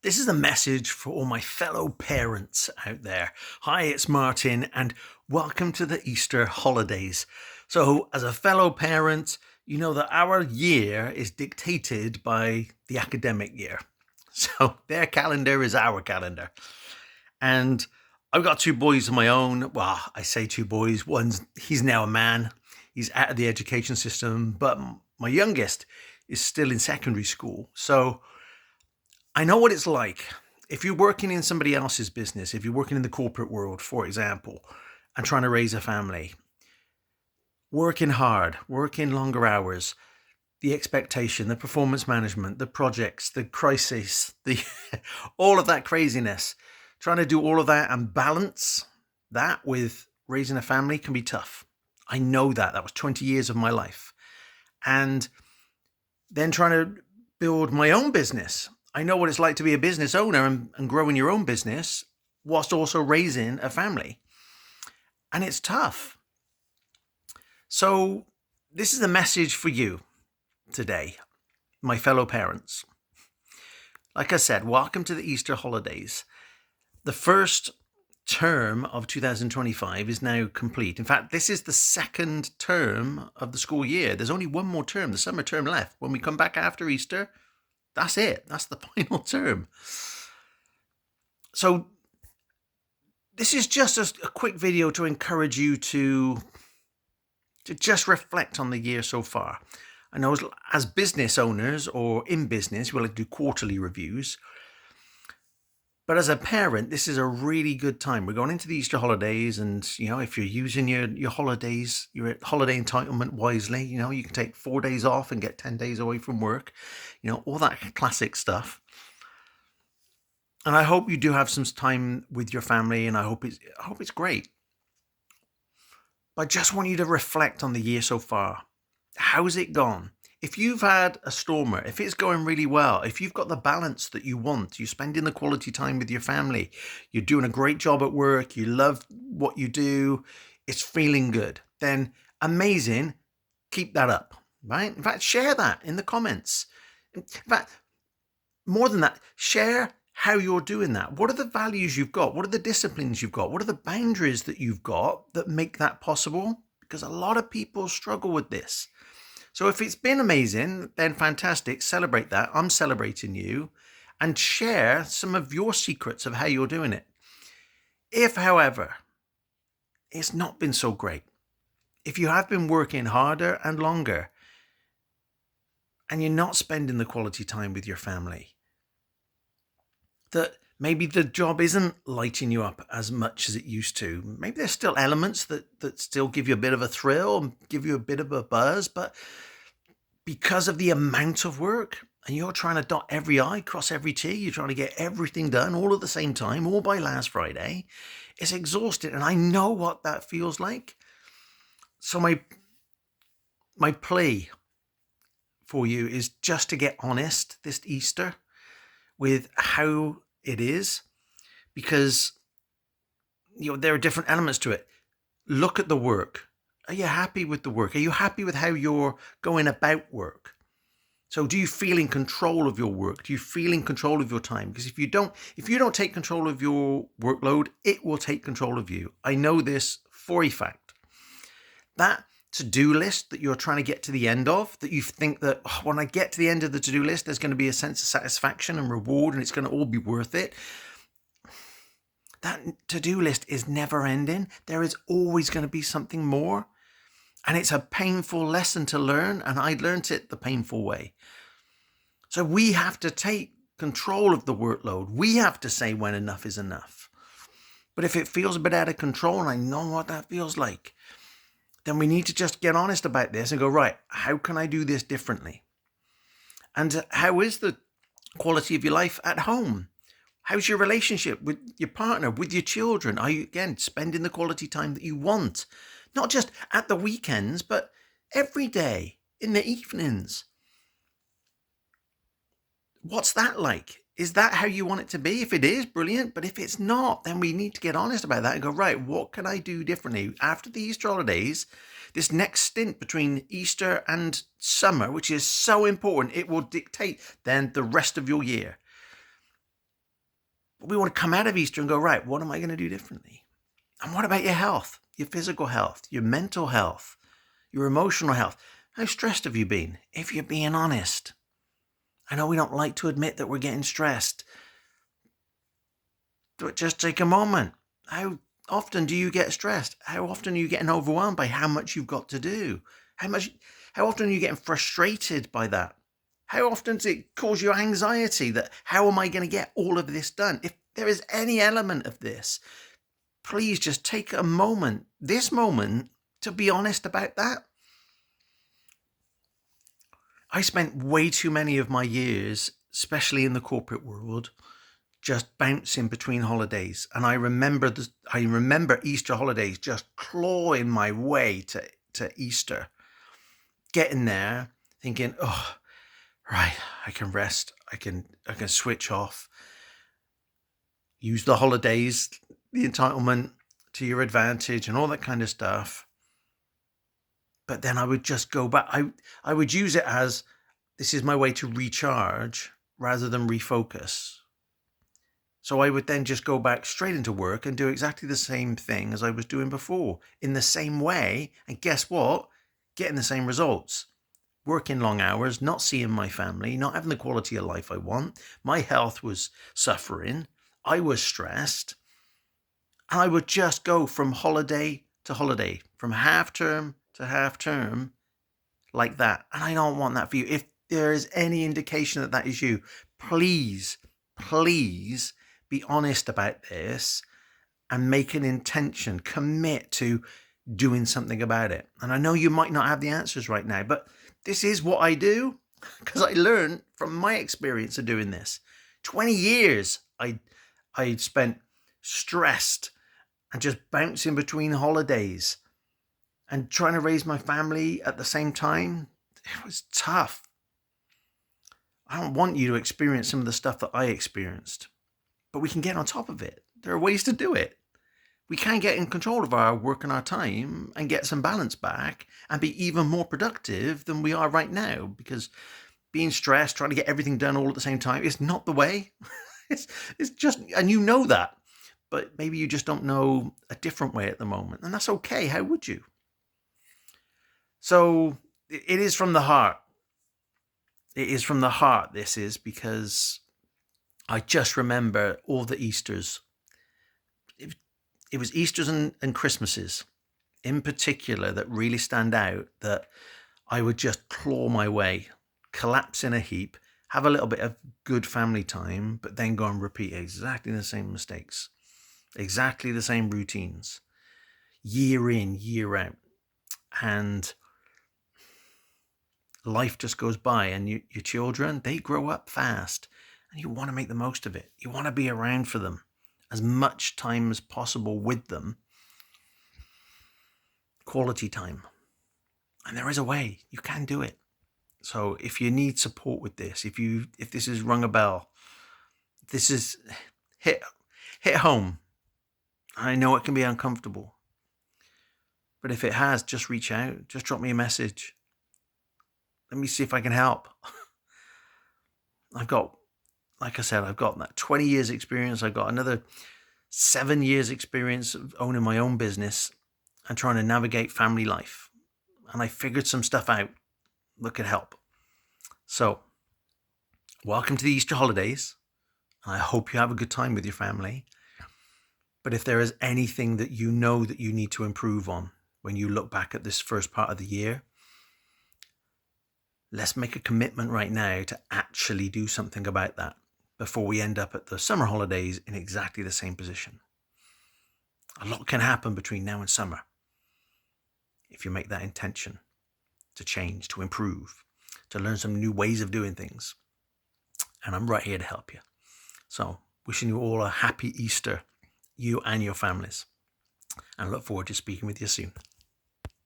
This is a message for all my fellow parents out there. Hi, it's Martin, and welcome to the Easter holidays. So, as a fellow parent, you know that our year is dictated by the academic year. So, their calendar is our calendar. And I've got two boys of my own. Well, I say two boys. He's now a man, he's out of the education system, but my youngest is still in secondary school. So, I know what it's like. If you're working in somebody else's business, if you're working in the corporate world, for example, and trying to raise a family, working hard, working longer hours, the expectation, the performance management, the projects, the crisis, the all of that craziness, trying to do all of that and balance that with raising a family can be tough. I know that. That was 20 years of my life. And then trying to build my own business. I know what it's like to be a business owner and growing your own business whilst also raising a family. And it's tough. So this is a message for you today, my fellow parents. Like I said, welcome to the Easter holidays. The first term of 2025 is now complete. In fact, this is the second term of the school year. There's only one more term, the summer term left. When we come back after Easter, that's it. That's the final term. So this is just a quick video to encourage you to just reflect on the year so far. I know as business owners or in business, we'll do quarterly reviews. But as a parent, this is a really good time. We're going into the Easter holidays, and if you're using your holidays, your holiday entitlement wisely, you can take 4 days off and get 10 days away from work, all that classic stuff. And I hope you do have some time with your family, and I hope it's great. But I just want you to reflect on the year so far. How's it gone? If you've had a stormer, if it's going really well, if you've got the balance that you want, you're spending the quality time with your family, you're doing a great job at work, you love what you do, it's feeling good, then amazing, keep that up, right? In fact, share that in the comments. In fact, more than that, share how you're doing that. What are the values you've got? What are the disciplines you've got? What are the boundaries that you've got that make that possible? Because a lot of people struggle with this. So if it's been amazing, then fantastic, celebrate that. I'm celebrating you, and share some of your secrets of how you're doing it. If, however, it's not been so great, if you have been working harder and longer, and you're not spending the quality time with your family, that maybe the job isn't lighting you up as much as it used to. Maybe there's still elements that still give you a bit of a thrill and give you a bit of a buzz, but because of the amount of work, and you're trying to dot every I, cross every T, you're trying to get everything done all at the same time, all by last Friday, it's exhausting. And I know what that feels like. So my plea for you is just to get honest this Easter with how it is, because there are different elements to it. Look at the work. Are you happy with the work? Are you happy with how you're going about work? So do you feel in control of your work? Do you feel in control of your time? Because if you don't take control of your workload, it will take control of you. I know this for a fact. That to-do list that you're trying to get to the end of, that you think that when I get to the end of the to-do list, there's going to be a sense of satisfaction and reward, and it's going to all be worth it. That to-do list is never ending. There is always going to be something more. And it's a painful lesson to learn, and I learned it the painful way. So we have to take control of the workload. We have to say when enough is enough. But if it feels a bit out of control, and I know what that feels like, then we need to just get honest about this and go, right, how can I do this differently? And how is the quality of your life at home? How's your relationship with your partner, with your children? Are you, again, spending the quality time that you want? Not just at the weekends, but every day, in the evenings. What's that like? Is that how you want it to be? If it is, brilliant. But if it's not, then we need to get honest about that and go, right, what can I do differently? After the Easter holidays, this next stint between Easter and summer, which is so important, it will dictate then the rest of your year. But we want to come out of Easter and go, right, what am I going to do differently? And what about your health, your physical health, your mental health, your emotional health? How stressed have you been? If you're being honest. I know we don't like to admit that we're getting stressed, but just take a moment. How often do you get stressed? How often are you getting overwhelmed by how much you've got to do? How often are you getting frustrated by that? How often does it cause you anxiety that how am I going to get all of this done? If there is any element of this, please just take a moment, this moment, to be honest about that. I spent way too many of my years, especially in the corporate world, just bouncing between holidays. And I remember Easter holidays, just clawing my way to Easter, getting there thinking, oh, right, I can rest. I can switch off, use the holidays, the entitlement to your advantage and all that kind of stuff. But then I would just go back. I would use it as this is my way to recharge rather than refocus. So I would then just go back straight into work and do exactly the same thing as I was doing before in the same way. And guess what? Getting the same results. Working long hours, not seeing my family, not having the quality of life I want. My health was suffering. I was stressed. And I would just go from holiday to holiday, from half term to half term, like that. And I don't want that for you. If there is any indication that that is you, please be honest about this and make an intention, commit to doing something about it. And I know you might not have the answers right now, but this is what I do because I learned from my experience of doing this. 20 years I spent stressed and just bouncing between holidays and trying to raise my family at the same time. It was tough. I don't want you to experience some of the stuff that I experienced, but we can get on top of it. There are ways to do it. We can get in control of our work and our time and get some balance back and be even more productive than we are right now, because being stressed, trying to get everything done all at the same time is not the way. It's just, and you know that, but maybe you just don't know a different way at the moment, and that's okay. How would you? So it is from the heart. It is from the heart. This is because I just remember all the Easters. It was Easters and Christmases in particular that really stand out, that I would just claw my way, collapse in a heap, have a little bit of good family time, but then go and repeat exactly the same mistakes, exactly the same routines, year in, year out. And life just goes by, and your children, they grow up fast, and you want to make the most of it. You want to be around for them as much time as possible with them. Quality time. And there is a way. You can do it. So if you need support with this, if this has rung a bell, if this is hit home, I know it can be uncomfortable. But if it has, just reach out. Just drop me a message. Let me see if I can help. Like I said, I've got that 20 years experience. I've got another 7 years experience of owning my own business and trying to navigate family life. And I figured some stuff out that could help. So, welcome to the Easter holidays. I hope you have a good time with your family. But if there is anything that you know that you need to improve on when you look back at this first part of the year, let's make a commitment right now to actually do something about that before we end up at the summer holidays in exactly the same position. A lot can happen between now and summer if you make that intention to change, to improve, to learn some new ways of doing things. And I'm right here to help you. So, wishing you all a happy Easter, you and your families. And look forward to speaking with you soon.